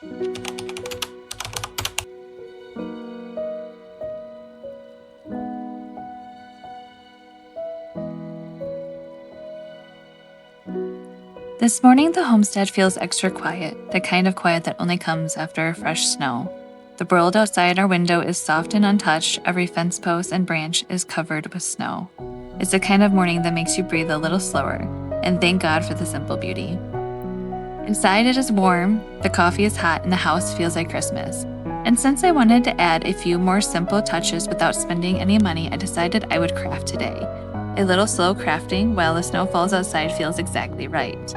This morning, the homestead feels extra quiet, the kind of quiet that only comes after a fresh snow. The world outside our window is soft and untouched, every fence post and branch is covered with snow. It's the kind of morning that makes you breathe a little slower, and thank God for the simple beauty. Inside it is warm, the coffee is hot, and the house feels like Christmas. And since I wanted to add a few more simple touches without spending any money, I decided I would craft today. A little slow crafting while the snow falls outside feels exactly right.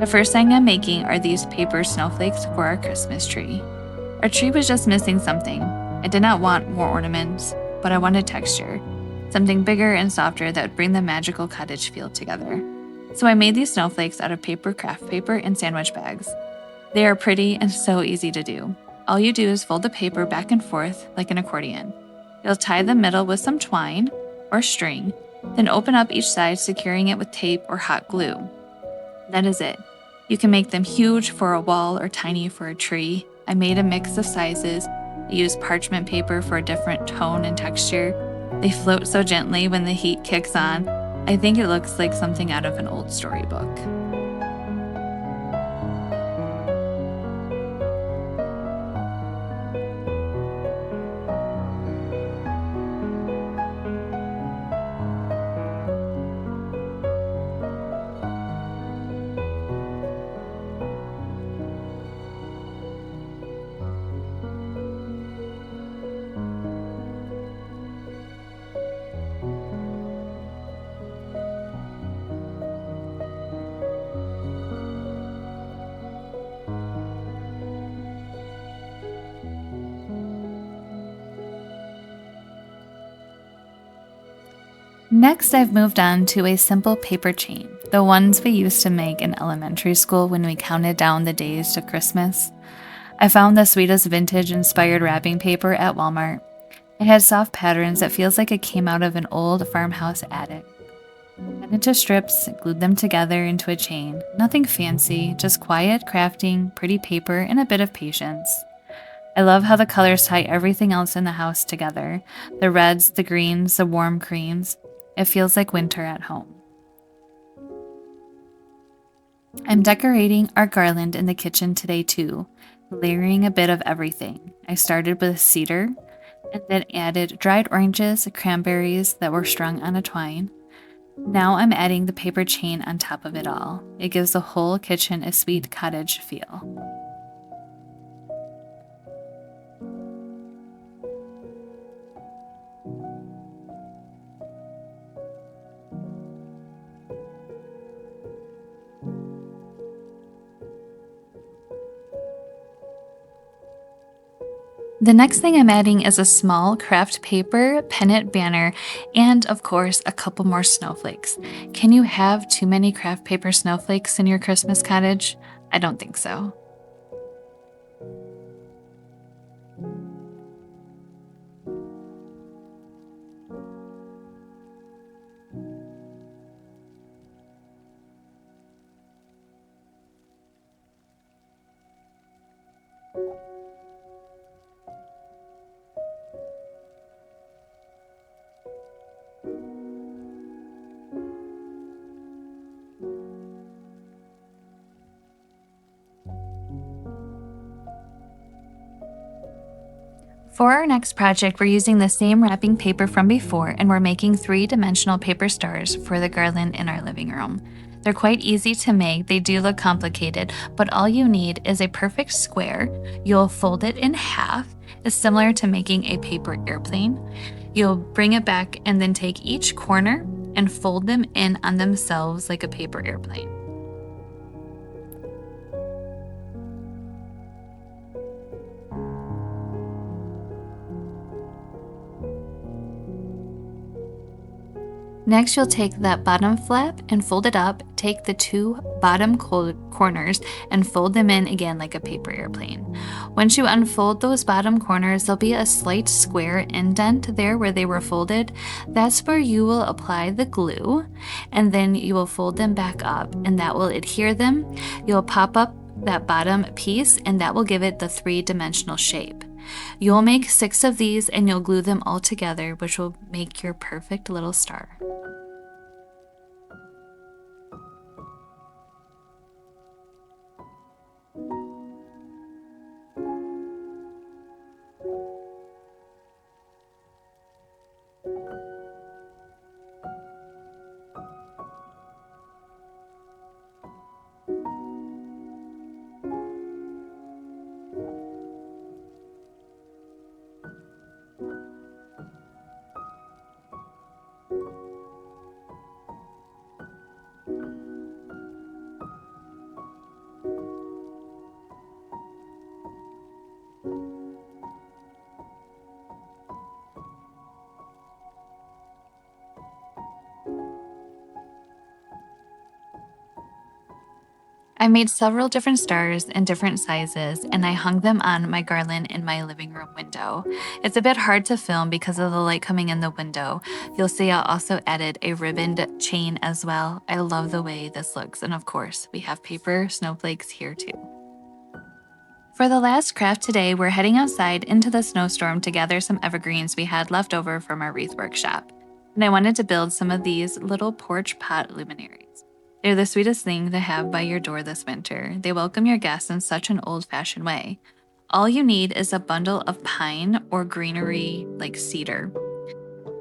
The first thing I'm making are these paper snowflakes for our Christmas tree. Our tree was just missing something. I did not want more ornaments, but I wanted texture, something bigger and softer that would bring the magical cottage feel together. So I made these snowflakes out of paper craft paper and sandwich bags. They are pretty and so easy to do. All you do is fold the paper back and forth like an accordion. You'll tie the middle with some twine or string, then open up each side, securing it with tape or hot glue. That is it. You can make them huge for a wall or tiny for a tree. I made a mix of sizes. I used parchment paper for a different tone and texture. They float so gently when the heat kicks on. I think it looks like something out of an old storybook. Next, I've moved on to a simple paper chain, the ones we used to make in elementary school when we counted down the days to Christmas. I found the sweetest vintage-inspired wrapping paper at Walmart. It had soft patterns that feels like it came out of an old farmhouse attic. Cut into strips, glued them together into a chain. Nothing fancy, just quiet crafting, pretty paper, and a bit of patience. I love how the colors tie everything else in the house together. The reds, the greens, the warm creams. It feels like winter at home. I'm decorating our garland in the kitchen today too, layering a bit of everything. I started with cedar and then added dried oranges, cranberries that were strung on a twine. Now I'm adding the paper chain on top of it all. It gives the whole kitchen a sweet cottage feel. The next thing I'm adding is a small craft paper pennant banner and, of course, a couple more snowflakes. Can you have too many craft paper snowflakes in your Christmas cottage? I don't think so. For our next project, we're using the same wrapping paper from before, and we're making three-dimensional paper stars for the garland in our living room. They're quite easy to make. They do look complicated, but all you need is a perfect square. You'll fold it in half. It's similar to making a paper airplane. You'll bring it back and then take each corner and fold them in on themselves like a paper airplane. Next, you'll take that bottom flap and fold it up, take the two bottom corners and fold them in again like a paper airplane. Once you unfold those bottom corners, there'll be a slight square indent there where they were folded. That's where you will apply the glue, and then you will fold them back up, and that will adhere them. You'll pop up that bottom piece, and that will give it the three-dimensional shape. You'll make 6 of these and you'll glue them all together, which will make your perfect little star. I made several different stars in different sizes, and I hung them on my garland in my living room window. It's a bit hard to film because of the light coming in the window. You'll see I also added a ribboned chain as well. I love the way this looks, and of course, we have paper snowflakes here too. For the last craft today, we're heading outside into the snowstorm to gather some evergreens we had left over from our wreath workshop. And I wanted to build some of these little porch pot luminaries. They're the sweetest thing to have by your door this winter. They welcome your guests in such an old-fashioned way. All you need is a bundle of pine or greenery like cedar.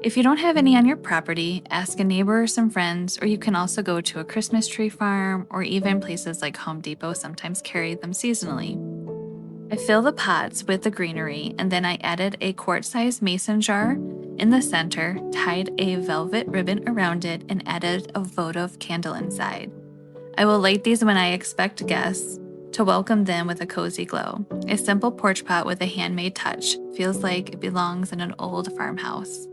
If you don't have any on your property, ask a neighbor or some friends, or you can also go to a Christmas tree farm, or even places like Home Depot sometimes carry them seasonally. I fill the pots with the greenery, and then I added a quart-sized mason jar in the center, tied a velvet ribbon around it, and added a votive candle inside. I will light these when I expect guests to welcome them with a cozy glow. A simple porch pot with a handmade touch feels like it belongs in an old farmhouse.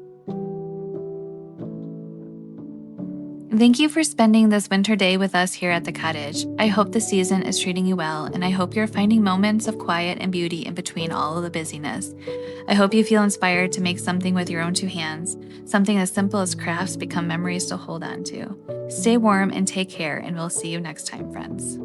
Thank you for spending this winter day with us here at the cottage. I hope the season is treating you well, and I hope you're finding moments of quiet and beauty in between all of the busyness. I hope you feel inspired to make something with your own two hands. Something as simple as crafts become memories to hold on to. Stay warm and take care, and we'll see you next time, friends.